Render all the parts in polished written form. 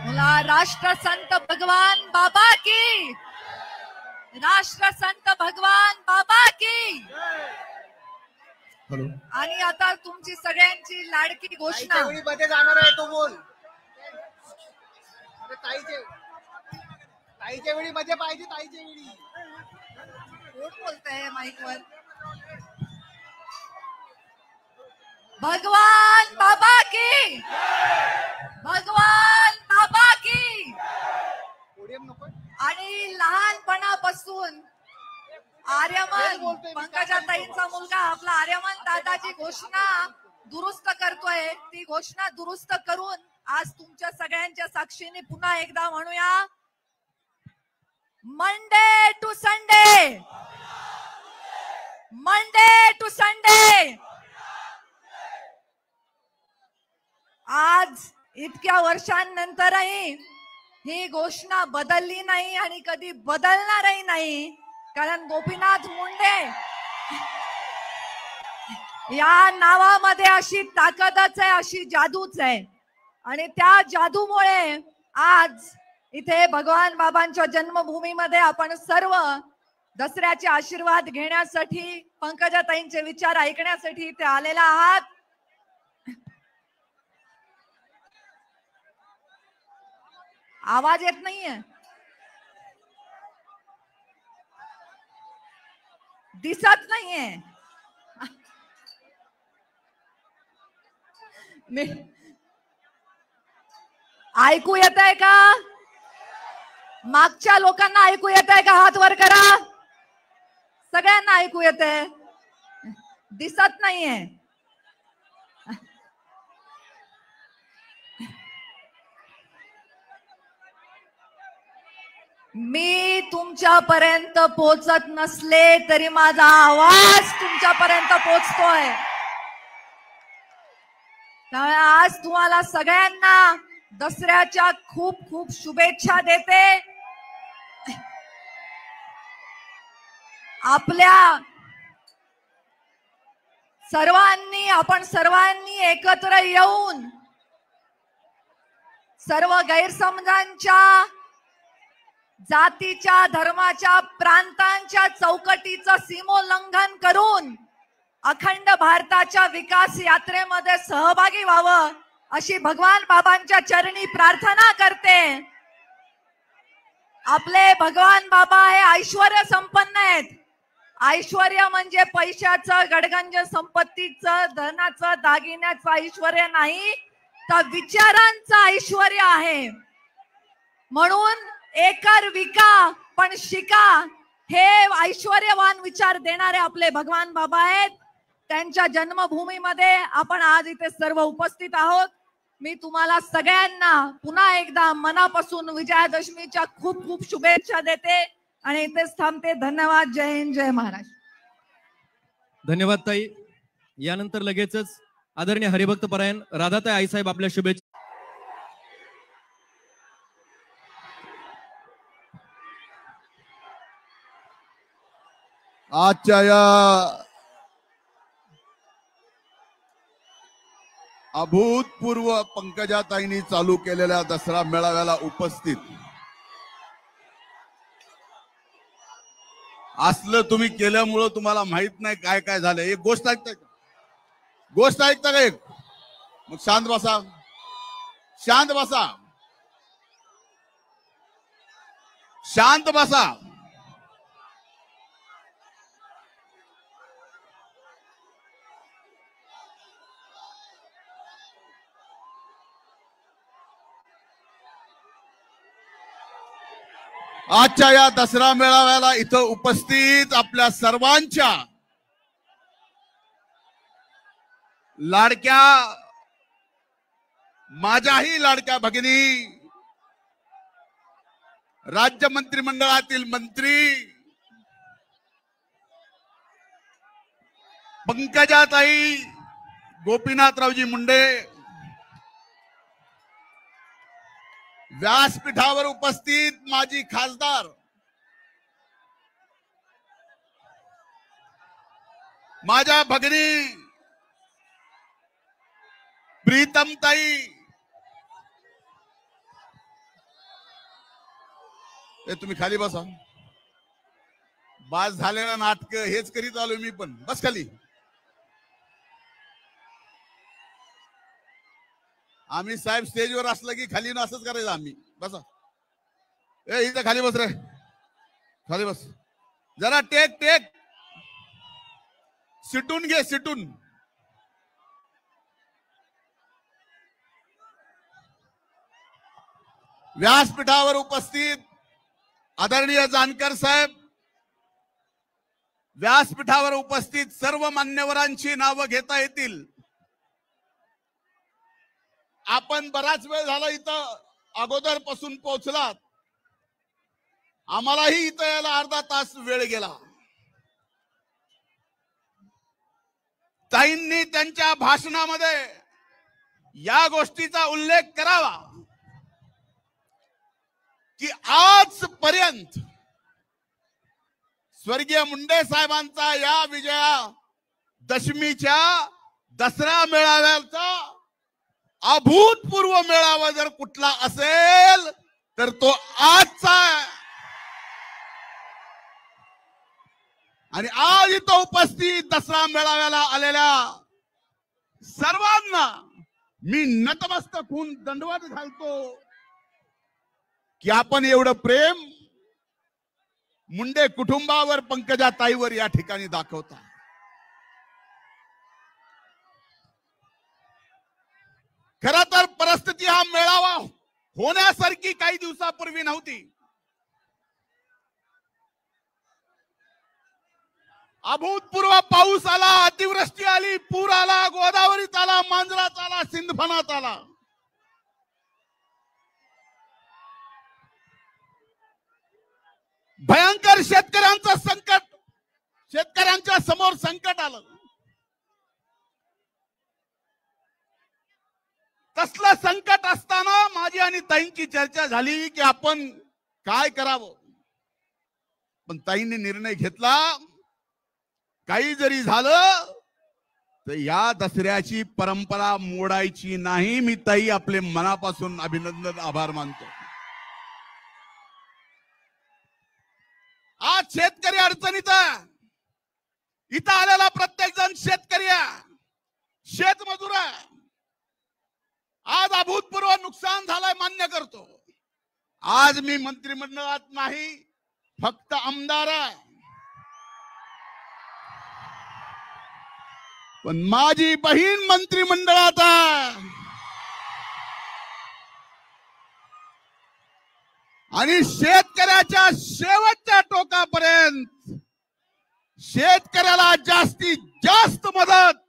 बोला राष्ट्रसंत भगवान बाबा की, राष्ट्रसंत भगवान बाबा की। हॅलो. आणि आता तुमची सगळ्यांची लाडकी घोषणा मध्ये जाणार आहे तो बोल. ताईच्या वेळी मध्ये पाहिजे. ताईच्या वेळी कोण बोलतंय माईकवर? भगवान बाबा की, भगवान बाबा की। आणि लहानपणापासून आर्यमन पंकजाताईंचा मुलगा आपला आर्यमन दादाची घोषणा दुरुस्त करतोय, ती घोषणा दुरुस्त करून आज तुमच्या सगळ्यांच्या साक्षीने पुन्हा एकदा म्हणूया, Monday to Sunday, Monday to Sunday. आज इतक्या वर्षांनंतरही ही घोषणा बदलली नाही आणि कधी बदलणारही नाही, कारण गोपीनाथ मुंडे या नावामध्ये अशी ताकदच आहे, अशी जादूच आहे। आणि त्या जादूमुळे आज इथे भगवान बाबांच्या जन्मभूमीमध्ये आपण सर्व दसऱ्याचे आशीर्वाद घेण्यासाठी, पंकजाताईंचे विचार ऐकण्यासाठी इथे आलेला आहात। आवाज येत नाहीये, दिसत नाहीये। ऐकू येत आहे का? मागच्या लोकांना ऐकू येत आहे का? हात वर करा। सगळ्यांना ऐकू येत आहे, दिसत नाहीये। मी तुमच्यापर्यंत पोहोचत नसले तरी माझा आवाज तुमच्यापर्यंत पोहोचतोय। त्यामुळे आज तुम्हाला सगळ्यांना दसऱ्याच्या खूप खूप शुभेच्छा देते। आपल्या सर्वांनी, आपण सर्वांनी एकत्र येऊन सर्व गैरसमजांच्या, जातीच्या, धर्माच्या, प्रांतांच्या चौकटीचं सीमोल्लंघन करून अखंड भारताच्या विकास यात्रेमध्ये सहभागी व्हावं अशी भगवान बाबांच्या चरणी प्रार्थना करते। आपले भगवान बाबा हे ऐश्वर्य संपन्न आहेत। ऐश्वर्य म्हणजे पैशाचं, गडगंज संपत्तीचं, धनाचं, दागिन्याचं ऐश्वर्य नाही, तर विचारांचं ऐश्वर्य आहे। म्हणून एकर विका पण शिका हे ऐश्वर्यवान विचार देणारे आपले भगवान बाबा आहेत। त्यांच्या जन्मभूमीमध्ये आपण आज इथे सर्व उपस्थित आहोत। मी तुम्हाला सगळ्यांना पुन्हा एकदा मनापासून विजयादशमीच्या खूप खूप शुभेच्छा देते आणि इथेच थांबते। धन्यवाद। जय हिंद, जय महाराष्ट्र। धन्यवाद ताई। यानंतर लगेचच आदरणीय हरिभक्त परायण राधाताई आईसाहेब आपल्या शुभेच्छा। आजच्या या अभूतपूर्व पंकजाताईंनी चालू केलेल्या दसरा मेळाव्याला उपस्थित असलं तुम्ही केल्यामुळं तुम्हाला माहित नाही काय काय झालं। एक गोष्ट ऐकताय का? गोष्ट ऐकता का? एक मग शांत बसा, शांत बसा, शांत बसा। आजच्या या दसरा मेळाव्याला इथं उपस्थित आपल्या सर्वांच्या लाडक्या, माझ्याही लाडक्या भगिनी, राज्य मंत्रिमंडळातील मंत्री पंकजाताई गोपीनाथरावजी मुंडे, व्यासपीठावर उपस्थित माजी खासदार माझ्या भगिनी प्रीतमताई, तुम्ही खाली बसा. बास झालेलं नाटक हेच करीत आलो मी पण. बस खाली. आम्ही साहेब स्टेजवर असलं की खाली ना असंच करायचं आम्ही. बसा. इथं खाली बस रे. खाली बस. जरा टेक टेक. सिटून घे सिटून. व्यासपीठावर उपस्थित आदरणीय जानकर साहेब, व्यासपीठावर उपस्थित सर्व मान्यवरांची नावं घेता येतील. आपण बराच वेळ झाला इथं अगोदर पासून पोहोचलात. आम्हालाही इथं यायला अर्धा तास वेळ गेला. ताईंनी त्यांच्या भाषणामध्ये या गोष्टीचा उल्लेख करावा की आजपर्यंत स्वर्गीय मुंडे साहेबांचा या विजयादशमीच्या दसरा मेळाव्याचा अभूतपूर्व मेळावा जर कुठला असेल तर तो आजचा. आणि आज इथं उपस्थित दसरा मेळाव्याला आलेल्या सर्वांना मी नतमस्तक होऊन दंडवत घालतो की आपण एवढं प्रेम मुंडे कुटुंबावर, पंकजा ताईवर या ठिकाणी दाखवता. खरं तर परिस्थिती हा मेळावा होण्यासारखी काही दिवसापूर्वी नव्हती. अभूतपूर्व पाऊस आला, अतिवृष्टी आली, पूर आला, गोदावरीत आला, मांजरात आला, सिंधफणात आला. भयंकर शेतकऱ्यांचं संकट, शेतकऱ्यांच्या समोर संकट आलं. तसलं संकट असताना माझी आणि ताईंची चर्चा झाली की आपण काय करावं. पण ताईंनी निर्णय घेतला, काही जरी झालं तर या दसऱ्याची परंपरा मोडायची नाही. मी ताई आपले मनापासून अभिनंदन, आभार मानतो. आज शेतकरी अडचणीत आहे. इथं आलेला प्रत्येक जण शेतकरी आहे, शेतमजूर आहे. आज अभूतपूर्व नुकसान झालंय मान्य करतो. आज मी मंत्रिमंडळात नाही, फक्त आमदार आहे. पण माझी बहीण मंत्रिमंडळात आहे. आणि शेतकऱ्याच्या शेवटच्या टोकापर्यंत शेतकऱ्याला जास्तीत जास्त मदत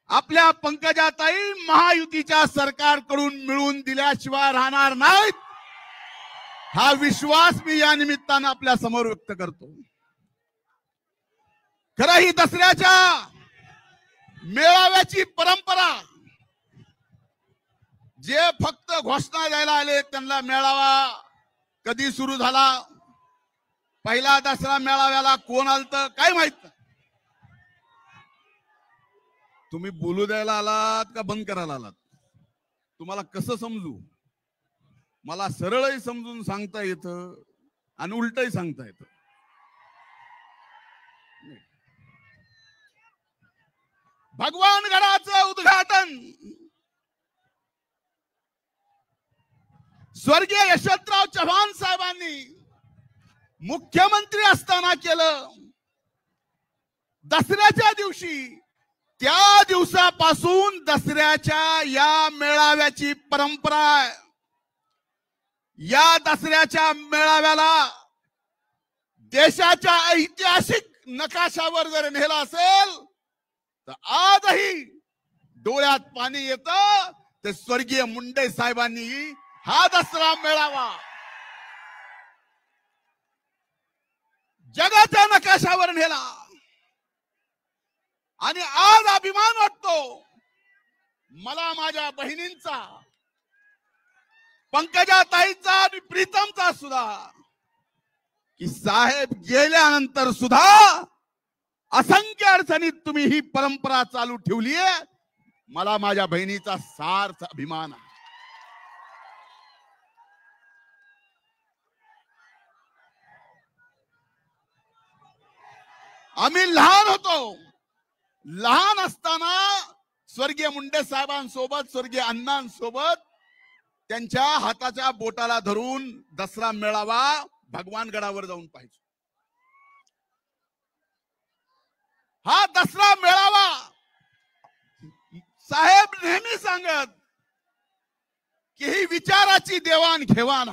आपल्या पंकजाताई महायुतीच्या सरकारकडून मिळून दिल्याशिवाय राहणार नाहीत. हा विश्वास मी या निमित्तानं आपल्या समोर व्यक्त करतो. खरं ही दसऱ्याच्या मेळाव्याची परंपरा, जे फक्त घोषणा द्यायला आले त्यांना मेळावा कधी सुरू झाला, पहिला दसरा मेळाव्याला कोण आलत काय माहित नाही. तुम्ही बोलू द्यायला आलात का बंद करायला आलात? तुम्हाला कसं समजू? मला सरळही समजून सांगता येतं आणि उलटही सांगता येतं. भगवान गडाचं उद्घाटन स्वर्गीय यशवंतराव चव्हाण साहेबांनी मुख्यमंत्री असताना केलं. दसऱ्याच्या दिवशी, त्या दिवसापासून दसऱ्याच्या या मेळाव्याची परंपरा आहे. या दसऱ्याच्या मेळाव्याला देशाच्या ऐतिहासिक नकाशावर जर नेला असेल तर आजही डोळ्यात पाणी येतं. ते स्वर्गीय मुंडे साहेबांनी हा दसरा मेळावा जगाच्या नकाशावर नेला. आणि आज अभिमान वाटतो मला माझ्या बहिणींचा, पंकजाताईचा आणि प्रीतमचा सुद्धा, की साहेब गेल्यानंतर सुद्धा असंख्य अडचणीत तुम्ही ही परंपरा चालू ठेवली आहे. मला माझ्या बहिणीचा सार्थ अभिमान आहे. आम्ही लहान होतो. लहान असताना स्वर्गीय मुंडे साहेबांसोबत, स्वर्गीय अण्णांसोबत त्यांच्या हाताच्या बोटाला धरून दसरा मेळावा भगवानगडावर जाऊन पाहिजे. हा दसरा मेळावा साहेब नेहमी सांगत की ही विचाराची देवाणघेवाण.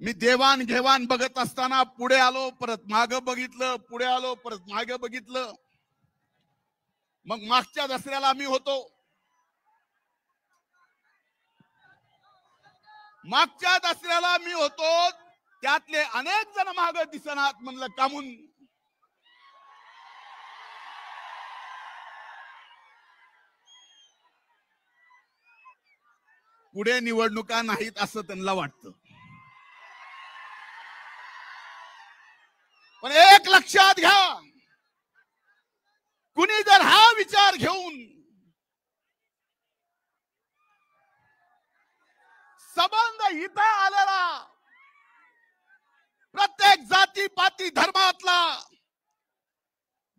मी देवाणघेवाण बघत असताना पुढे आलो, परत मागे बघितलं, पुढे आलो, परत मागे बघितलं. मग मागच्या दसऱ्याला मी होतो. मागच्या दसऱ्याला मी होतो, त्यातले अनेक जण मागे दिसनात. म्हणलं कामून पुढे निवडणुका नाहीत असं त्यांना वाटतं. पण एक लक्षात घ्या, कुणी जर हा विचार घेऊन संबंध इथं आलेला प्रत्येक जाती पाती धर्मातला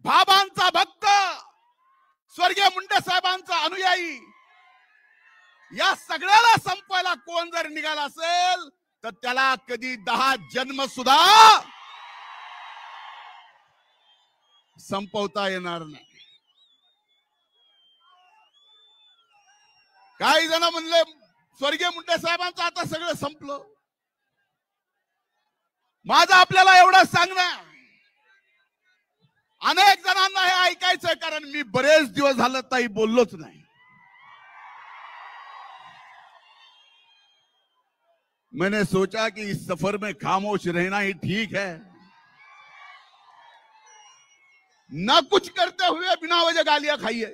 बाबांचा भक्त, स्वर्गीय मुंडे साहेबांचा अनुयायी, या सगळ्याला संपवायला कोण जर निघाला असेल तर त्याला कधी 10 जन्म सुद्धा संपवता येणार नाही. काही जण म्हणले स्वर्गीय मुंडे साहेबांचं आता सगळं संपलं. माझं आपल्याला एवढं सांगणं, अनेक जणांना हे ऐकायचंय, कारण मी बरेच दिवस झालं ताई बोललोच नाही. मैंने सोचा कि इस सफर में खामोश रहना ही ठीक है, ना कुछ करते हुए बिना वजह गालियां खाइए.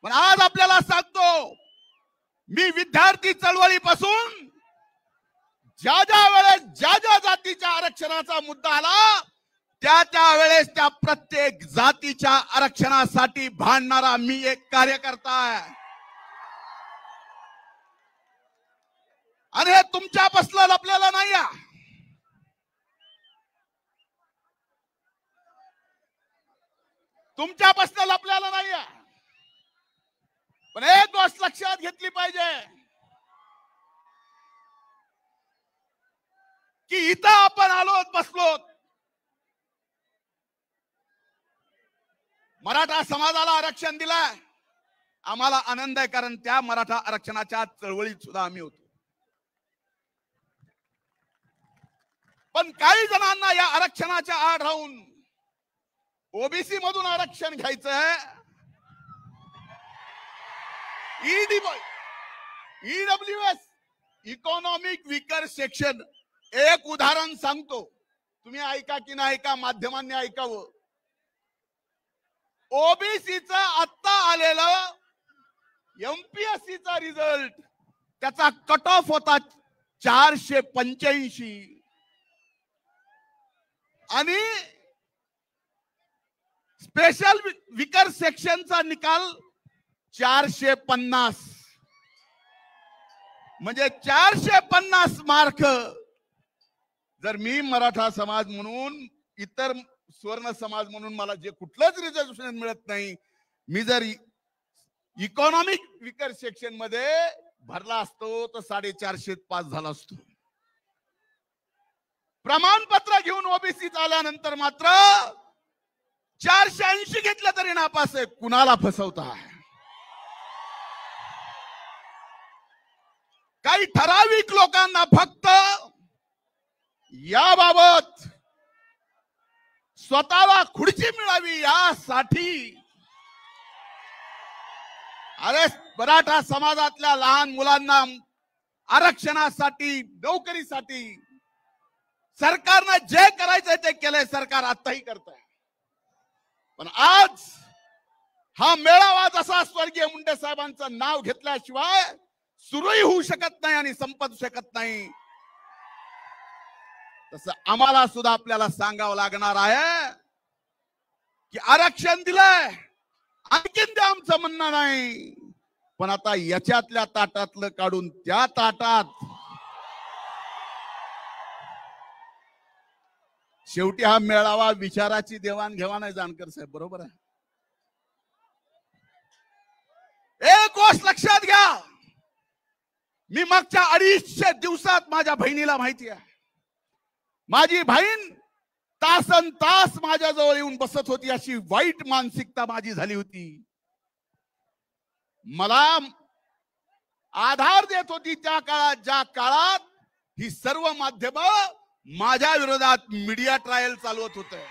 पण आज आपल्याला सांगतो, मी विद्यार्थी चळवळीपासून ज्या ज्या वेळेस ज्या जातीच्या आरक्षणाचा मुद्दा आला, त्या वेळेस त्या प्रत्येक जातीच्या आरक्षणासाठी भांडणारा मी एक कार्यकर्ता आहे. आणि हे तुमच्यापासलं लपलेलं नाही आहे. तुमच्यापासलं लपलेलं नाही आहे. पण एक गोष्ट लक्षात घेतली पाहिजे की इथं आपण आलो बसलो, मराठा समाजाला आरक्षण दिलंय, आम्हाला आनंद आहे, कारण त्या मराठा आरक्षणाच्या चळवळीत सुद्धा आम्ही होतो. पण काही जणांना या आरक्षणाच्या आड राहून ओबीसी मधून आरक्षण घ्यायचं आहे. EWS, economic weaker section. एक उदाहरण सांगतो, तुम्ही ऐका की नाही ऐका, माध्यमांनी ऐकावं. ओबीसीचा आत्ता आलेलं एमपीएससीचा रिझल्ट, त्याचा कट ऑफ होता 485 आणि स्पेशल विकर सेक्शनचा निकाल 450. म्हणजे 450 मार्क जर मी मराठा समाज म्हणून, इतर स्वर्ण समाज म्हणून मला जे कुठलंच रिझर्वेशन मिळत नाही, मी जर इकॉनॉमिक विकर सेक्शन मध्ये भरला असतो तर 450 पास झाला असतो. प्रमाणपत्र घेऊन ओबीसी आल्यानंतर मात्र 480 घेतलं तरी नापास आहे. कुणाला फसवता? काही ठराविक लोकांना फक्त याबाबत स्वतःला खुर्ची मिळावी यासाठी, अरे मराठा समाजातल्या लहान मुलांना आरक्षणासाठी, नोकरीसाठी सरकारनं जे करायचंय ते केलंय, सरकार आताही करत आहे. पण आज हा मेळावा जसा स्वर्गीय मुंडे साहेबांचं नाव घेतल्याशिवाय सुरूही होऊ शकत नाही आणि संपत शकत नाही, तसं आम्हाला सुद्धा आपल्याला सांगावं लागणार आहे की आरक्षण दिलंय, आणखीन ते आमचं म्हणणं नाही. पण आता याच्यातल्या ताटातलं काढून त्या ताटात शेवटी हा मेळावा विचाराची देवाणघेवाण आहे. जानकर साहेब बरोबर आहे. एक गोष्ट लक्षात घ्या, मी मागच्या 250 दिवसात माझ्या बहिणीला माहिती आहे, माझी बहीण तासन तास माझ्याजवळ येऊन बसत होती. अशी वाईट मानसिकता माझी झाली होती. मला आधार देत होती त्या काळात, ज्या काळात ही सर्व माध्यम माझ्या विरोधात मीडिया ट्रायल चालवत होते.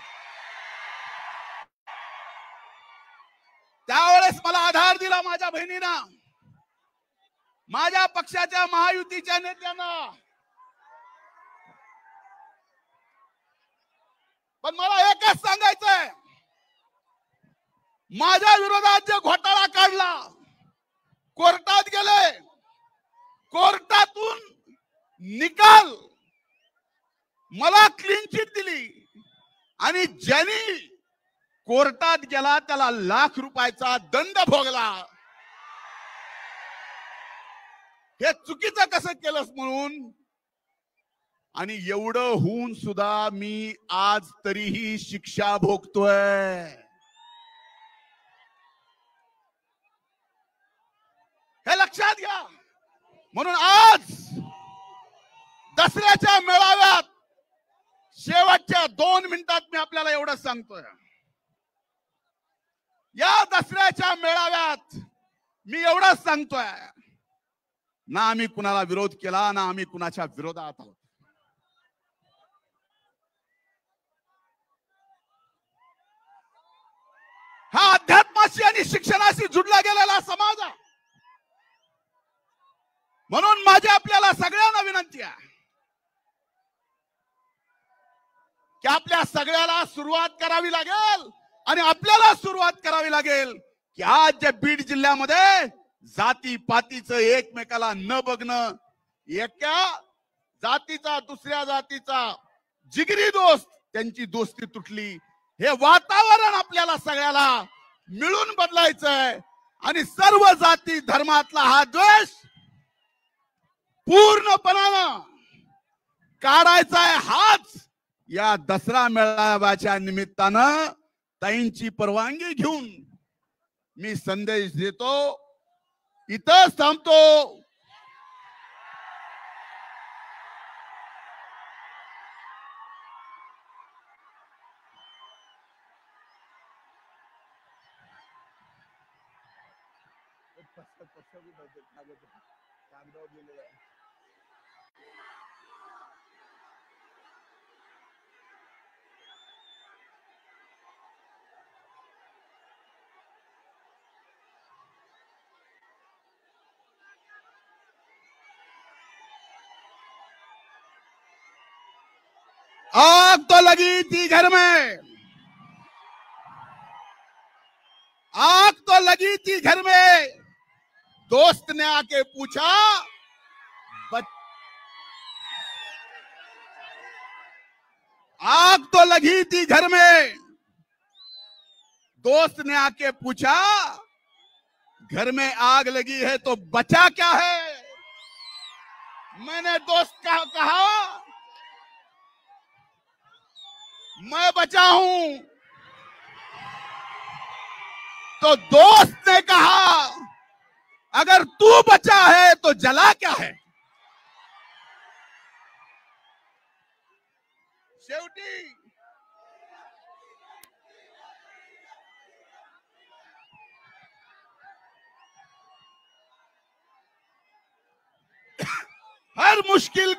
त्यावेळेस मला आधार दिला माझ्या बहिणीनं, माझ्या पक्षाच्या महायुतीच्या नेत्यांना. पण मला एकच सांगायचंय, माझ्या विरोधात जे घोटाळा काढला, कोर्टात गेले, कोर्टातून निकाल मला क्लीन चिट दिली आणि ज्यांनी कोर्टात गेला त्याला ₹1,00,000 दंड भोगला. हे चुकीचं कसं केलंस म्हणून. आणि एवढं होऊन सुद्धा मी आज तरीही शिक्षा भोगतोय. हे लक्षात घ्या. म्हणून आज दसऱ्याच्या मेळाव्यात शेवटच्या 2 मिनिटात मी आपल्याला एवढं सांगतोय, या दसऱ्याच्या मेळाव्यात मी एवढंच सांगतोय, ना आम्ही कुणाला विरोध केला, ना आम्ही कुणाच्या विरोधात आहोत. हा अध्यात्माशी आणि शिक्षणाशी जुडला गेलेला समाज आहे. म्हणून माझी आपल्याला सगळ्यांना विनंती आहे की आपल्या सगळ्याला सुरुवात करावी लागेल. आणि आपल्याला सुरुवात करावी लागेल की आज जे बीड जिल्ह्यामध्ये जाती पातीचं एकमेकाला न बघणं, एका जातीचा दुसऱ्या जातीचा जिगरी दोस्त, त्यांची दोस्ती तुटली. हे वातावरण आपल्याला सगळ्याला मिळून बदलायचंय. आणि सर्व जाती धर्मातला हा द्वेष पूर्णपणानं काढायचा आहे. हाच या दसरा मेळाव्याच्या निमित्तानं ताईंची परवानगी घेऊन मी संदेश देतो. इथंच थांबतो. आग तो लगी थी घर में, आग तो लगी थी घर में, दोस्त ने आके पूछा आग तो लगी थी घर में, दोस्त ने आके पूछा घर में आग लगी है तो बचा क्या है। मैंने दोस्त का कहा मैं बचा हूं, तो दोस्त ने कहा अगर तू बचा है तो जला क्या है। शेवटी हर मुश्किल,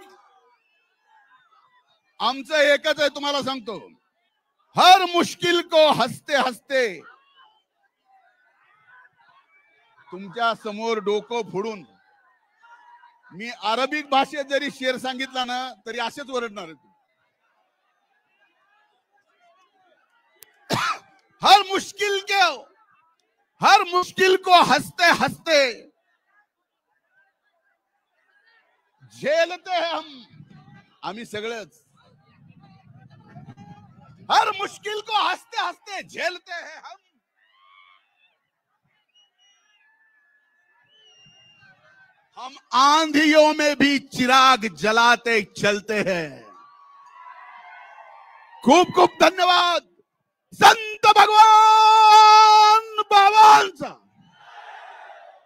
आमचं एकच आहे तुम्हाला सांगतो, हर मुश्किल को हसते हसते तुमच्या समोर डोकं फोडून मी अरबिक भाषेत जरी शेर सांगितला ना तरी असेच ओरडणार आहे. हर मुश्किल को हंसते हंसते झेलते हैं आम्ही सगळेच. हर मुश्किल को हंसते हंसते झेलते हैं हम आंधियों में भी चिराग जलाते चलते हैं. खूप खूप धन्यवाद. संत भगवान बाबांचा,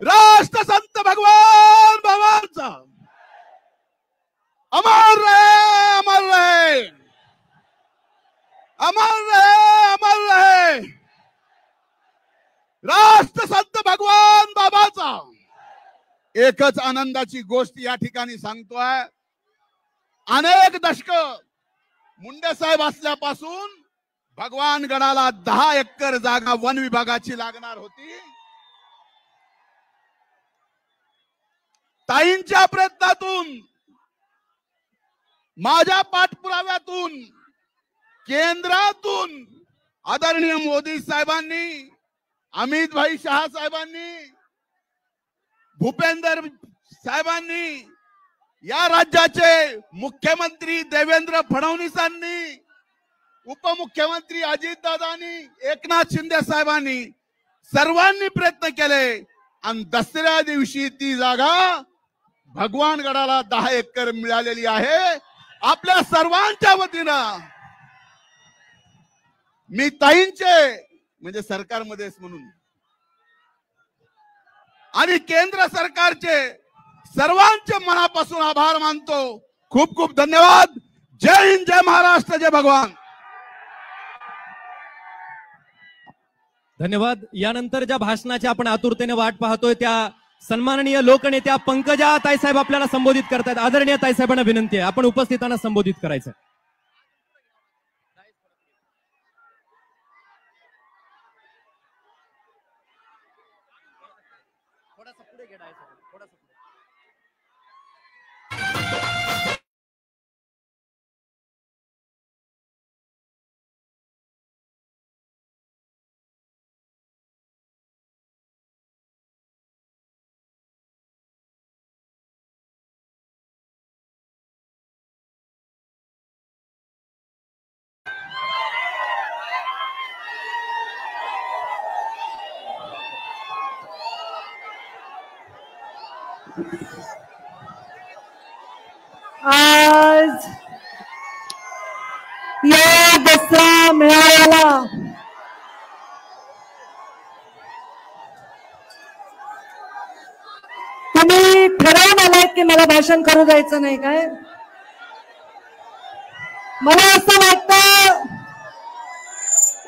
राष्ट्र संत भगवान बाबांचा. अमर रहे, अमर रहे, अमर रहे, अमर रहे राष्ट्र संत भगवान बाबाचा. एकच आनंदाची गोष्ट या ठिकाणी सांगतोय. अनेक दशक मुंडे साहेब असल्यापासून भगवान गडाला 10 एकर जागा वन विभागाची लागणार होती. ताईंच्या प्रयत्नातून, माझ्या पाठपुराव्यातून, केंद्रातून आदरणीय मोदी साहेबांनी, अमित भाई शहा साहेबांनी, भूपेंद्र साहेबांनी, या राज्याचे मुख्यमंत्री देवेंद्र फडणवीसांनी, उपमुख्यमंत्री अजितदादांनी, एकनाथ शिंदे साहेबांनी सर्वांनी प्रयत्न केले आणि दसऱ्या दिवशी ती जागा भगवान गडाला 10 एकर मिळालेली आहे. आपल्या सर्वांच्या वतीनं मी ताईंचे म्हणजे सरकारमध्येच म्हणून आणि केंद्र सरकारचे सर्वांचे मनापासून आभार मानतो. खूप खूप धन्यवाद. जय हिंद, जय महाराष्ट्र, जय भगवान. धन्यवाद. यानंतर ज्या भाषणाची आपण आतुरतेने वाट पाहतोय त्या सन्माननीय लोकनेत्या पंकजा ताईसाहेब आपल्याला संबोधित करतात. आदरणीय ताईसाहेबांना विनंती आहे आपण उपस्थितांना संबोधित करायचं. आज या दसरा मेळाव्याला तुम्ही ठरवून आलात की मला भाषण करू द्यायचं नाही काय? मला असं वाटतं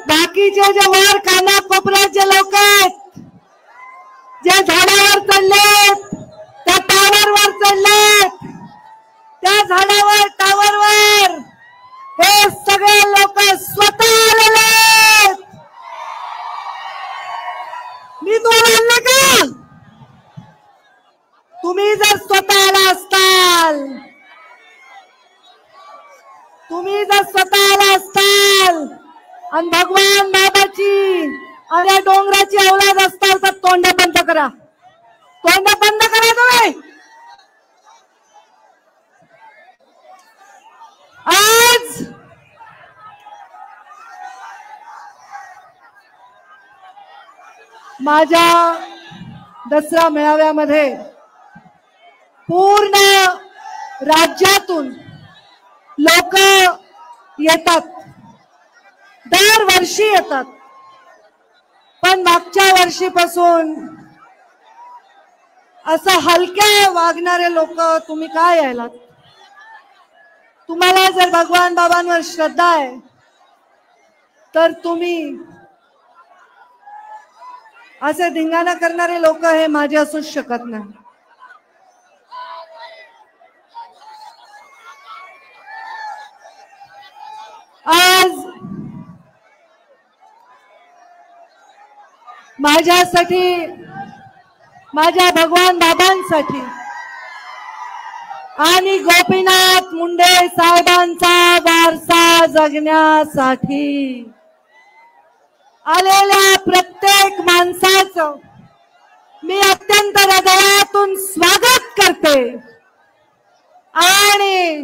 बाकीचे जे वर कानाकोपऱ्यात जे लोक आहेत, जे झाडावर चढलेत, त्या टावरवर चढलेत, त्या झाडावर टावरवर हे सगळे लोक स्वतः आलेले आहेत. मी तुम्हाला आणलं का? तुम्ही जर स्वतः आला असताल, तुम्ही जर स्वतः आला असताल आणि भगवान बाबाची आणि डोंगराची औलाद असताल तर तोंड बंद करा. तोंड बंद करा तुम्ही. आज माझ्या दसरा मेळाव्यामध्ये पूर्ण राज्यातून लोक येतात, दरवर्षी येतात. पण मागच्या वर्षीपासून असं हलक्या वागणारे लोक तुम्ही काय यायलात? तुम्हाला जर भगवान बाबांवर श्रद्धा आहे तर तुम्ही असे धिंगाणा करणारे लोक हे माझे असूच शकत नाही. आज माझ्यासाठी, माझ्या भगवान बाबांसाठी आणि गोपीनाथ मुंडे साहेबांचा वारसा जगण्यासाठी आलेल्या प्रत्येक माणसाचं मी अत्यंत हृदयातून स्वागत करते. आणि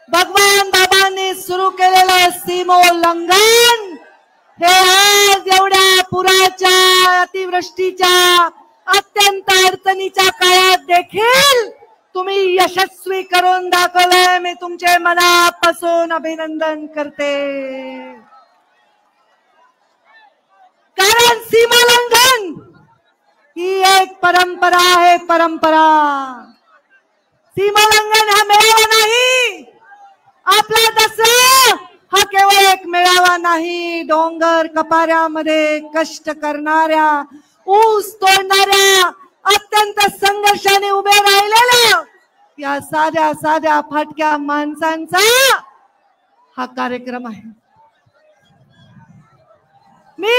भगवान बाबांनी सुरू केलेलं सीमोल्लंघन हे आज एवढ्या पुराच्या, अतिवृष्टीच्या, अत्यंत अडचणीच्या काळात देखील तुम्ही यशस्वी करून दाखवलंय. मी तुमचे मनापासून अभिनंदन करते, कारण सीमालंघन ही एक परंपरा आहे. परंपरा, सीमालंघन हा मेळावा नाही. आपला दसरा हा केवळ एक मेळावा नाही. डोंगर कपाऱ्यामध्ये कष्ट करणाऱ्या, ऊस तोडणाऱ्या, अत्यंत संघर्षाने उभे राहिलेल्या या साध्या साध्या फाटक्या माणसांचा हा कार्यक्रम आहे. मी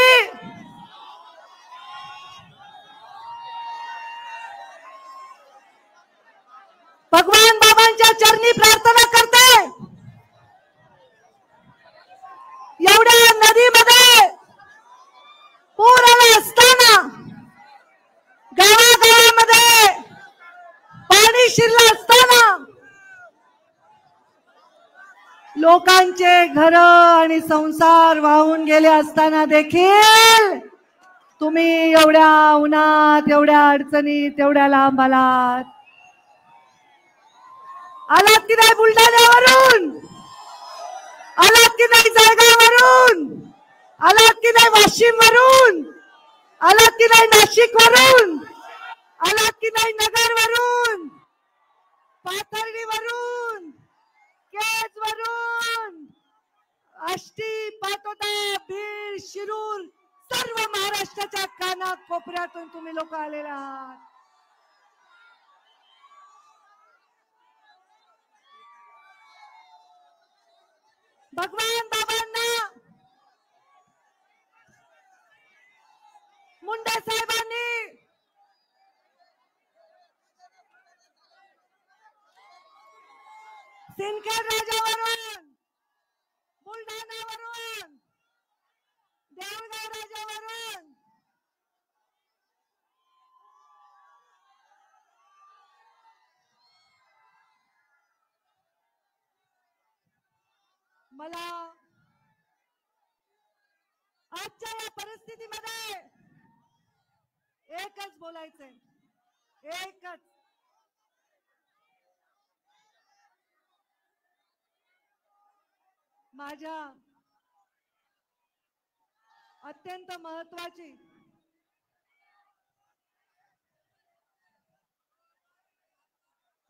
भगवान बाबांच्या चरणी प्रार्थना करते, एवढ्या नदीमध्ये पूर आला असताना, गावागावामध्ये पाणी शिरलं असताना, लोकांचे घर आणि संसार वाहून गेले असताना देखील तुम्ही एवढ्या उन्हात, एवढ्या अडचणीत, एवढ्या लांब आलात. आलात की नाही बुलढाण्यावरून? आलात की नाही जळगाववरून? आलात की नाही वाशिम वरून? आलात की नाही नाशिक वरून? आलात की नाही नगर वरून, पाथर्डी वरून, केज वरून, आष्टी, पाटोदा, बीड, शिरूर, सर्व महाराष्ट्राच्या कानाकोपऱ्यातून तुम्ही लोक आलेले आहात. भगवान बाबांना, मुंडे साहेबांनी सिंदखेड राजावरून, बुलढाणावरून, देऊळगाव राजावरून, मला आजच्या या परिस्थितीमध्ये एकच बोलायचंय, एकच. माझ्या अत्यंत महत्वाची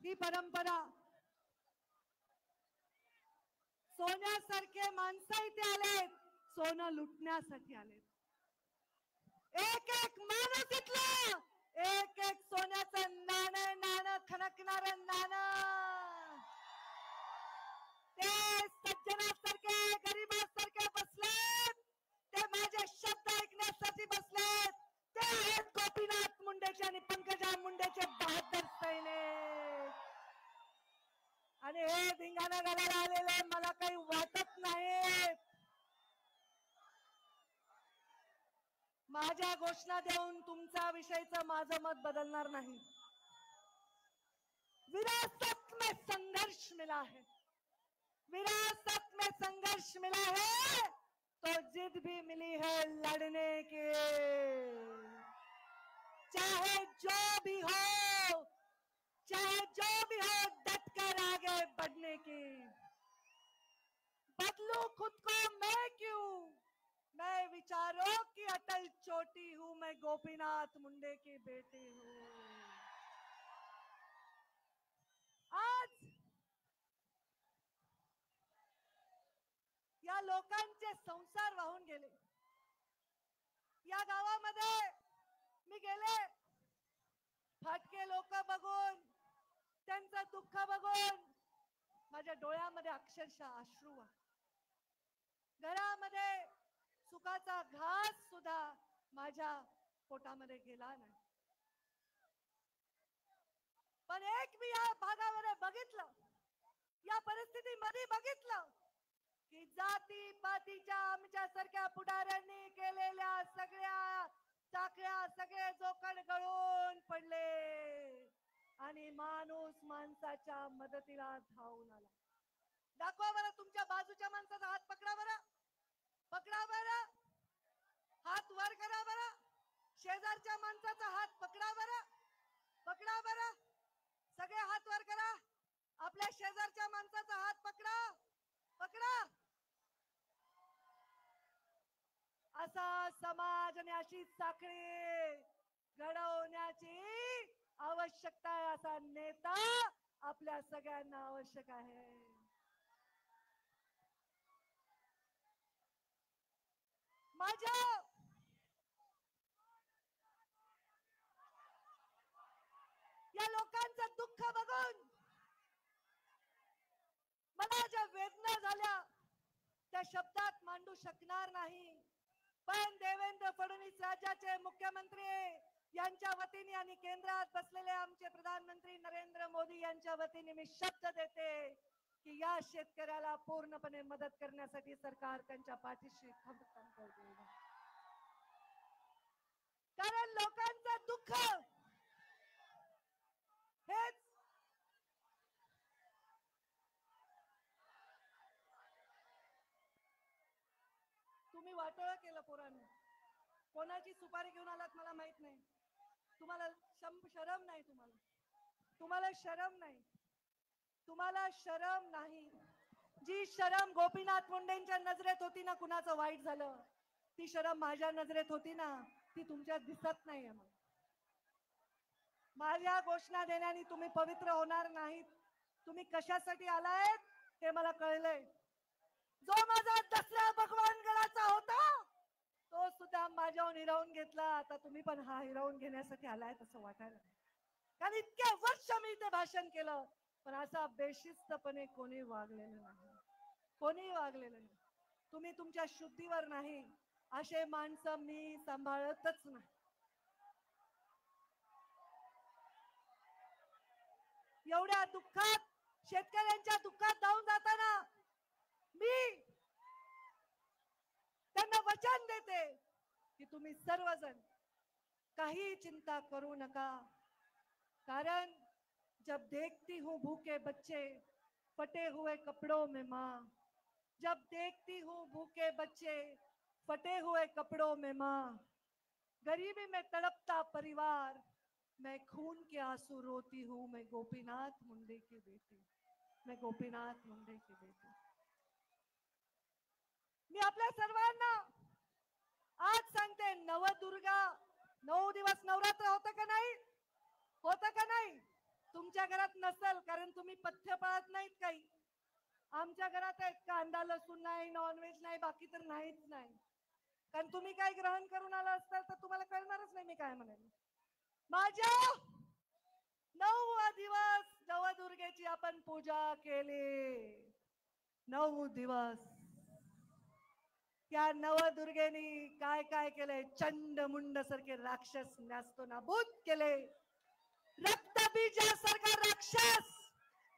ही परंपरा, सोन्यासारखे माणसं इथे आले, सोनं लुटण्यासाठी आले. एक एक माणूस इथलं, एक एक सोन्याचं नाणं, नाणं खणकणारं नाणं, ते सज्जनासारखे, गरीबासारखे बसलेत, ते माझे शब्द ऐकण्यासाठी बसलेत. ते आहेत गोपीनाथ मुंडेचे आणि पंकजा मुंडेचे बहादर सैनिक. आणि हे धिंगाणा घालायला आलेले मला काही वाटत नाही. माझ्या घोषणा देऊन तुमच्या विषयीचं माझं मत बदलणार नाही. विरासत में संघर्ष मिला है, विरासत में संघर्ष मिला है, तो जिद भी मिली है लड़ने के. चाहे जो भी हो, चाहे जो भी हो, डटकर आगे बढ़ने की. बदलू खुद को मैं क्यों, मैं विचारों की अटल चोटी हूं, मैं गोपीनाथ मुंडे की बेटी हूं. आज या लोकांचे संसार वाहून गेले. या गावामध्ये मी गेले, फाटके लोक बघून, त्यांचं दुःख बघून माझ्या डोळ्यामध्ये अक्षरशः अश्रू आले. घरामध्ये सुखाचा घास सुद्धा माझ्या पोटामध्ये गेला नाही. पण एक मी या भागामध्ये बघितलं, या परिस्थितीमध्ये बघितलं की जाती पातीच्या आमच्यासारख्या पुढाऱ्यांनी केलेल्या सगळ्या चाकऱ्या, सगळे जोखड गळून पडले आणि माणूस माणसाच्या मदतीला धावून आला. दाखवा बरं तुमच्या बाजूच्या माणसाचा हात, पकडा बरं, पकडा बरं, हात वर करा बरं. शेजारच्या माणसाचा हात पकडा बरं, पकडा बरं, सगळे हात वर करा. आपल्या शेजारच्या माणसाचा हात पकडा, पकडा. असा समाज आणि अशी साखळी घडवण्याची आवश्यकता आहे. असा नेता आपल्या सगळ्यांना आवश्यक आहे. माझ्या या लोकांचं दुःख बघून मला ज्या वेदना झाल्या त्या शब्दात मांडू शकणार नाही. पण देवेंद्र फडणवीस राज्याचे मुख्यमंत्री यांच्या वतीने आणि केंद्रात बसलेले आमचे प्रधानमंत्री नरेंद्र मोदी यांच्या वतीने मी शब्द देते की या शेतकऱ्याला पूर्णपणे मदत करण्यासाठी सरकार त्यांच्या पाठीशी ठाम करते. कारण लोकांचं दुःख हेच तुम्ही वाटोळं केलं पोरांनी. कोणाची सुपारी घेऊन आलात मला माहित नाही. तुम्हाला शरम नाही. तुम्हाला शरम नाही. तुम्हाला शरम नाही. जी शरम गोपीनाथ मुंडेंच्या नजरेत होती ना, कुणाचं वाईट झालं, ती शरम माझ्या नजरेत होती ना, ती तुमच्या दिसत नाही. माझ्या घोषणा देण्याने तुम्ही पवित्र होणार नाहीत. तुम्ही कशासाठी आलायत हे मला कळलंय. जो माझा दसरा भगवान गडाचा होता तो सुद्धा माझ्यावर हिरावून घेतला. आता तुम्ही पण हा हिरावून घेण्यासाठी आलाय असं वाटायला. कारण इतक्या वर्ष मी इथे भाषण केलं पण असा बेशिस्तपणे कोणी वागलेलं नाही. कोणी वागलेलं नाही. तुम्ही तुमच्या शुद्धीवर नाही असे माणसं मी सांभाळतच नाही. एवढ्या दुःखात शेतकऱ्यांच्या दुःखात जाऊन जाताना मी त्यांना वचन देते की तुम्ही सर्वजण काही चिंता करू नका. कारण जब देखती हूँ भूखे बच्चे फटे हुए कपड़ों में माँ, जब देखती हूँ भूखे बच्चे फटे हुए कपड़ों में माँ, गरीबी में तड़पता परिवार, मैं खून के आंसू रोती हूँ, मैं गोपीनाथ मुंडे की बेटी, मैं गोपीनाथ मुंडे की बेटी. मी आपल्या सर्वांना आज सांगते, नवदुर्गा 9 दिवस नवरात्र होतं का नाही? होतं का नाही? तुमच्या घरात नसेल कारण तुम्ही पथ्य पाळत नाहीत. काही आमच्या घरात आहे, कांदा लसूण नाही, नॉनव्हेज नाही, बाकी तर नाहीच नाही. कारण तुम्ही काय ग्रहण करून आला असताल तर तुम्हाला कळणारच नाही मी काय म्हणाले. माझ्या 9 दिवस नवदुर्गेची आपण पूजा केली. 9 दिवस त्या नवदुर्गेनी काय काय केले? चंड मुंड सारखे राक्षस नासतो नाबूद केले. रक्तबीजासारखा राक्षस,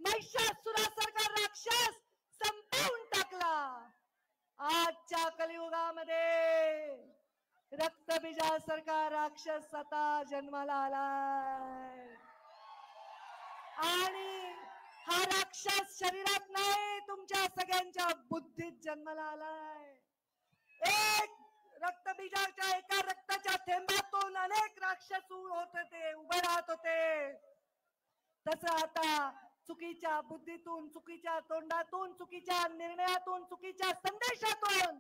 महिषासुरासारखा राक्षस संपवून टाकला. आजच्या कलियुगामध्ये रक्तबीजासारखा राक्षस आता जन्माला आलाय. आणि हा राक्षस शरीरात नाही, तुमच्या सगळ्यांच्या बुद्धीत जन्माला आलाय. एक रक्तबीजाच्या एका रक्ताच्या थेंबातून अनेक राक्षस होत होते, उभे राहत होते. तसं आता चुकीच्या बुद्धीतून, चुकीच्या तोंडातून, चुकीच्या निर्णयातून, चुकीच्या संदेशातून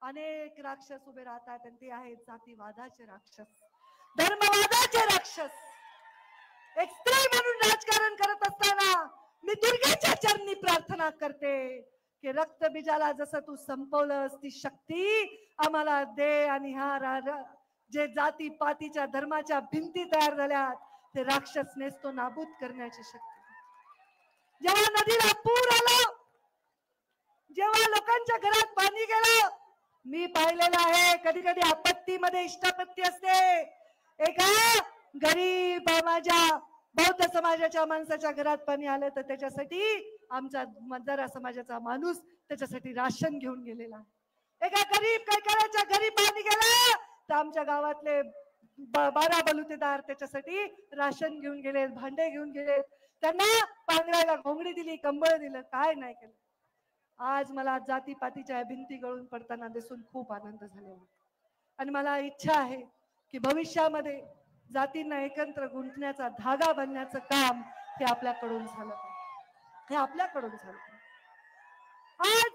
अनेक राक्षस उभे राहतात. आणि ते आहेत जातीवादाचे राक्षस, धर्मवादाचे राक्षस. एक स्त्री म्हणून राजकारण करत असताना मी दुर्गेच्या चरणी प्रार्थना करते की रक्तबीजाला जसं तू संपवलंस ती शक्ती आम्हाला दे. आणि हा जे जाती पातीच्या धर्माच्या भिंती तयार झाल्यात ते राक्षस नेस्तो नाबूद करण्याची शक्ती. जेव्हा नदीला पूर आला, जेव्हा लोकांच्या घरात पाणी गेलं, मी पाहिलेलं आहे कधी कधी आपत्तीमध्ये इष्टापत्ती असते. एका गरीब माझ्या बौद्ध समाजाच्या माणसाच्या घरात पाणी आलं तर त्याच्यासाठी आमचा मतदारा समाजाचा माणूस त्याच्यासाठी राशन घेऊन गेलेला. एका गरीब कैकाऱ्याच्या घरी पाणी गेलं तर आमच्या गावातले 12 बलुतेदार त्याच्यासाठी राशन घेऊन गेले, भांडे घेऊन गेले, त्यांना पांघरायला घोंगडी दिली, कंबळ दिलं, काय नाही केलं. आज मला जातीपातीच्या भिंती गळून पडताना दिसून खूप आनंद झाला. आणि मला इच्छा आहे की भविष्यामध्ये जातींना एकत्र गुंतण्याचा धागा बनण्याचं काम हे आपल्याकडून झालं. हे आपल्याकडून झालं. आज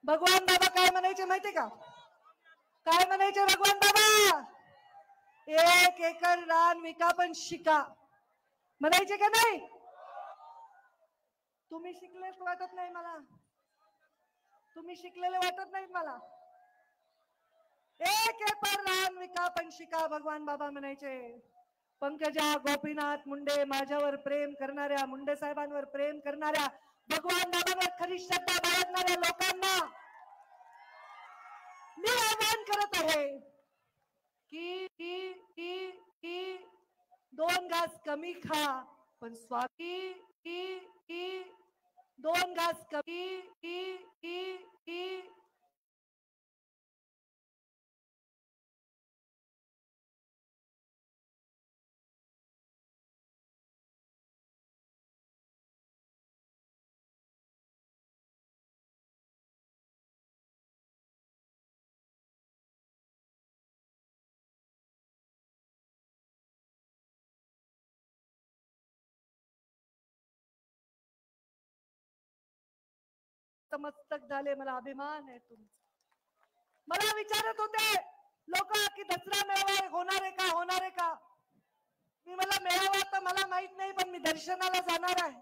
भगवान बाबा काय म्हणायचे माहितीये का? काय म्हणायचे भगवान बाबा? 1 एकर रान विका पण शिका म्हणायचे का नाही? तुम्ही शिकलेच वाटत नाही मला, तुम्ही शिकलेले वाटत नाहीत मला. 1 एकर रान विका पण शिका भगवान बाबा म्हणायचे. पंकजा गोपीनाथ मुंडे, माझ्यावर प्रेम करणाऱ्या, मुंडे साहेबांवर प्रेम करणाऱ्या, भगवान बाबांवर खरी श्रद्धा बाळगणाऱ्या लोकांना मी आवाहन करत आहे की 2 घास कमी खा पण स्वामी 2 घास कमी मस्तक झाले. मला अभिमान आहे तुमचा. मला विचारत होते लोक की दसरा मेळावा होणार आहे का? मी मला मेळावा तर मला माहित नाही, पण मी दर्शनाला जाणार आहे.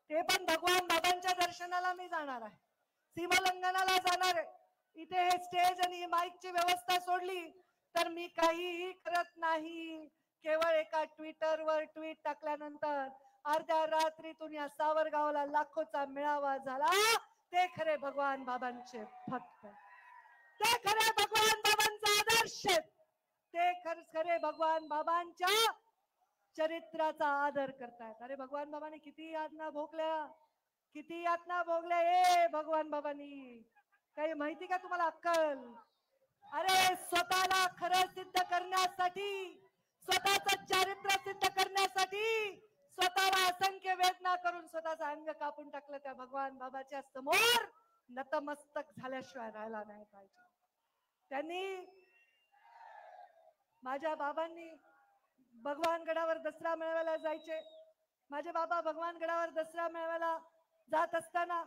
ते पण भगवान बाबांच्या दर्शनाला मी जाणार आहे, सीमालंघनाला जाणार आहे. इथे हे स्टेज आणि माईकची व्यवस्था सोडली तर मी काहीही करत नाही. केवळ एका ट्विटरवर ट्विट टाकल्यानंतर अर्ध्या रात्रीतून या सावरगावला लाखोचा मेळावा झाला. ते खरे भगवान बाबांचे भक्त, ते खरे भगवान बाबांचा आदर्श, ते खरे भगवान बाबांच्या चरित्राचा आदर करतायत. अरे भगवान बाबांनी किती यातना भोगल्या ए भगवान बाबांनी. काही माहिती का तुम्हाला अक्कल? अरे स्वतःला खरं सिद्ध करण्यासाठी, स्वतःचं चारित्र्य सिद्ध करण्यासाठी स्वतःला असंख्य वेदना करून स्वतःचं अंग कापून टाकलं. त्या भगवान बाबाच्या समोर नतमस्तक झाल्याशिवाय राहायला नाही पाहिजे. त्यांनी, माझ्या बाबांनी भगवान गडावर दसरा मेळाव्याला जायचे. माझे बाबा भगवान गडावर दसरा मेळाव्याला जात असताना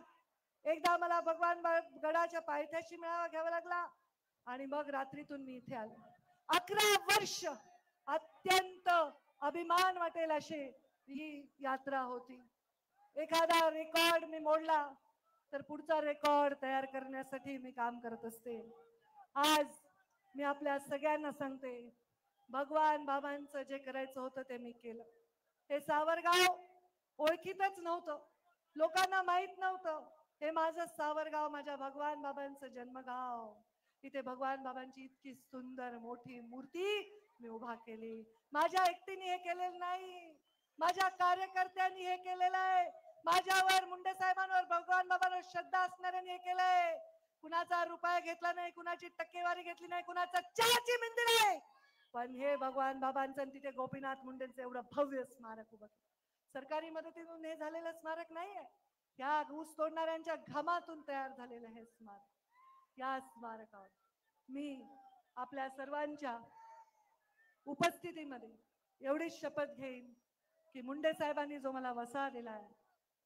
एकदा मला भगवान गडाच्या पायथ्याशी मेळावा घ्यावा लागला आणि मग रात्रीतून मी इथे आले. 11 वर्ष अत्यंत अभिमान वाटेल अशी ही यात्रा होती. एखादा रेकॉर्ड मी मोडला तर पुढचा रेकॉर्ड तयार करण्यासाठी मी काम करत असते. आज मी आपल्या सगळ्यांना सांगते, भगवान बाबांचं जे करायचं होतं ते मी केलं. हे सावरगाव ओळखीतच नव्हतं, लोकांना माहित नव्हतं. हे माझं सावरगाव, माझ्या भगवान बाबांचं जन्मगाव. इथे भगवान बाबांची इतकी सुंदर मोठी मूर्ती मी उभा केली. माझ्या एकटीने हे केलेलं नाही, माझ्या कार्यकर्त्यांनी हे केलेलं आहे. माझ्यावर, मुंडे साहेबांवर, भगवान बाबांवर श्रद्धा असणाऱ्यांनी हे केलंय. कुणाचा रुपया घेतला नाही, कुणाची टक्केवारी घेतली नाही, कुणाचा चहाची मिंदी नाही, पण हे भगवान बाबांचं तिथे गोपीनाथ मुंडेंचं एवढं भव्य स्मारक उभं केलं. सरकारी मदतीतून हे झालेलं स्मारक नाहीये, या ऊस तोडणाऱ्यांच्या घामातून तयार झालेलं हे स्मारक. या स्मारकावर मी आपल्या सर्वांच्या उपस्थितीमध्ये एवढी शपथ घेईन की मुंडे साहेबांनी जो मला वसा दिलाय,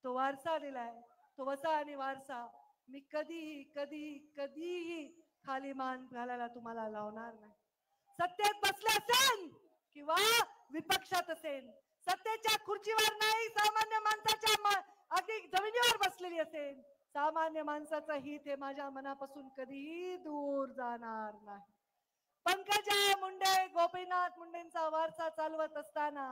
तो वारसा दिलाय, तो वसा आणि वारसा मी कधीही कधीही कधीही खाली मान घालायला तुम्हाला लावणार नाही. सत्तेत बसले असेल किंवा विपक्षात असेल, सत्तेच्या खुर्चीवर नाही, सामान्य माणसाच्या अगदी जमिनीवर बसलेली असेल, सामान्य माणसाचं हित हे माझ्या मनापासून कधीही दूर जाणार नाही. पंकजा मुंडे, गोपीनाथ मुंडेंचा वारसा चालवत असताना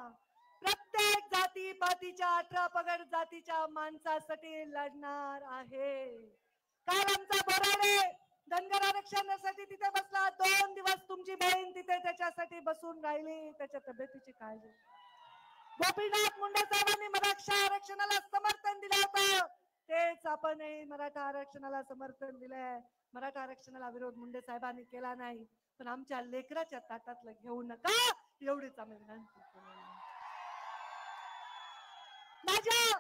प्रत्येक जाती पातीच्या 18 पगड जातीच्या माणसासाठी लढणार आहे. काल आमचा बोराडे धनगर आरक्षणासाठी तिथे बसला, 2 दिवस तुमची बहीण तिथे त्याच्यासाठी बसून राहिली, त्याच्या तब्येतीची काळजी. गोपीनाथ मुंडे साहेबांनी मराठा आरक्षणाला समर्थन दिलं होतं, तेच आपणही मराठा आरक्षणाला समर्थन दिलंय. मराठा आरक्षणाला विरोध मुंडे साहेबांनी केला नाही, पण आमच्या लेकराच्या ताटातलं घेऊ नका एवढीच आम्ही विनंती केली. माझ्या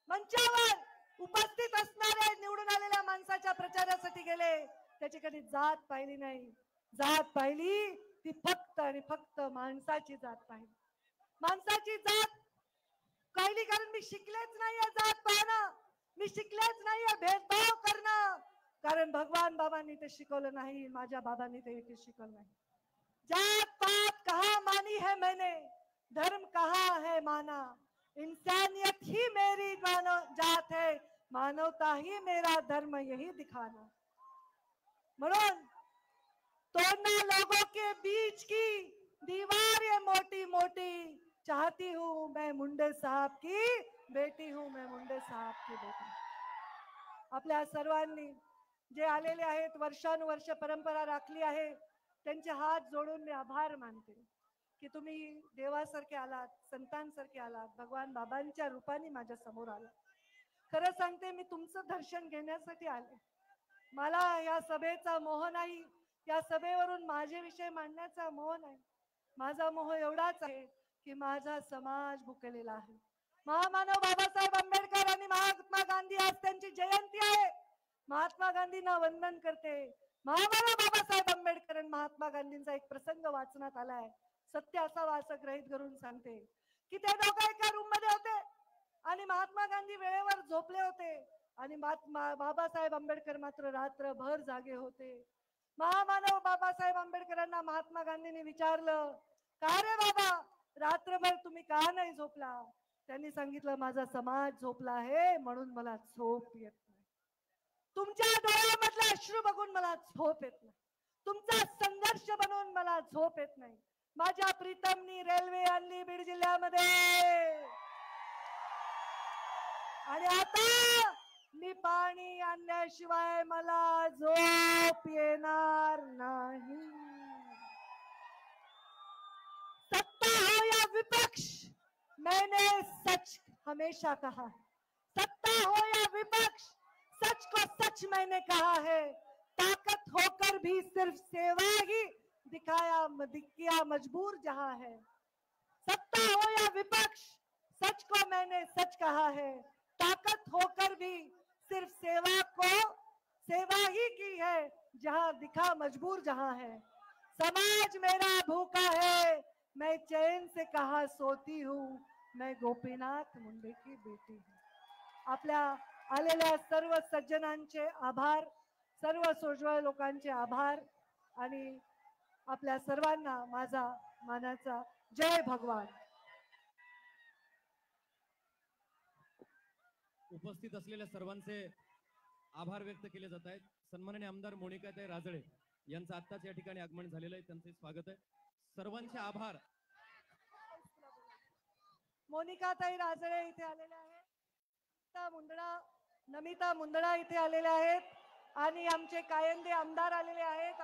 मंचावर उपस्थित असणारे निवडून आलेल्या माणसाच्या प्रचारासाठी गेले, त्याची कधी जात पाहिली नाही. जात पाहिली ती फक्त आणि फक्त माणसाची जात पाहिजे. माणसाची जात पहिली, कारण मी शिकलेच नाहीये जात पाहणं, मी शिकलेच नाहीये भेदभाव करणं, कारण भगवान बाबांनी ते शिकवलं नाही, माझ्या बाबांनी ते इथे शिकवलं नाही. जात पात कहा मानी है मैंने, धर्म कहा है माना, इंसानियत ही मेरी जात है, मानवता ही मेरा धर्म, यही दिखाना. म्हणून तोड़ना लोगों के बीच की दीवार ये मोटी मोटी, चाहती हूँ मैं मुंडे साहब की बेटी हूँ, मैं मुंडे साहब की बेटी. आपल्या सर्वांनी जे आलेले आहेत, वर्षानुवर्ष परंपरा राखली आहे, त्यांचे हात जोडून मी आभार मानते की तुम्ही देवासारखे आलात, संतांसारखे आलात, भगवान बाबांच्या रूपाने माझ्या समोर आलात. खरं सांगते, मी तुमचं दर्शन घेण्यासाठी आले. मला या सभेचा मोह नाही, या सभेवरून माझे विषय मांडण्याचा मोह नाही. माझा मोह एवढाच आहे की माझा समाज भुकेलेला आहे. महामानव बाबासाहेब आंबेडकर आणि महात्मा गांधी, आज त्यांची जयंती आहे. महात्मा गांधींना वंदन करते. महामानव बाबासाहेब आंबेडकर आणि महात्मा गांधींचा एक प्रसंग वाचनात आलाय. सत्य असावा असं ग्रहित करून सांगते की ते दोघं एका रूम मध्ये होते आणि महात्मा गांधी वेळेवर झोपले होते आणि बाबासाहेब आंबेडकर मात्र रात्रभर जागे होते. महामानव बाबासाहेब आंबेडकरांना महात्मा गांधींनी विचारलं, का रे बाबा, रात्रभर तुम्ही का नाही झोपला? त्यांनी सांगितलं, माझा समाज झोपला आहे म्हणून मला झोप येत नाही. तुमच्या डोळ्यामधले अश्रू बघून मला झोप येत नाही, तुमचा संघर्ष बनवून मला झोप येत नाही. माझ्या प्रीतमनी रेल्वे आणली बीड जिल्ह्यामध्ये आणि आता मी पाणी आणल्याशिवाय मला झोप येणार नाही. सत्ता हो या विपक्ष, मैंने सच हमेशा कहा है. सत्ता हो या विपक्ष, सच को सच मैंने कहा है. ताकत होकर भी सिर्फ सेवा ही किया मजबूर जहां है. सत्ता हो या विपक्ष, सच को मैंने सच कहा है. ताकत होकर भी सिर्फ सेवा ही की है, जहां दिखा मजबूर जहां है. समाज मेरा भूखा है, मैं चैन से कहा सोती हूँ, मैं गोपीनाथ मुंडे की बेटी हूँ. आपल्या आलेल्या सर्व सज्जनांचे आभार, सर्व सोज्वळ लोकांचे आभार आणि आपल्या सर्वांना माझा मानाचा जय भगवान. उपस्थित असलेल्या सर्वांचे आभार व्यक्त केले जात आहेत. सन्माननीय आमदार मोनिकाताई राजळे यांचं आत्ताच या ठिकाणी आगमन झालेलं आहे, त्यांचे स्वागत आहे. सर्वांचे आभार. मोनिकाताई राजळे इथे आलेल्या आहेत, नमिता मुंदडा इथे आलेल्या आहेत आणि आमचे कायंदे आमदार आलेले आहेत.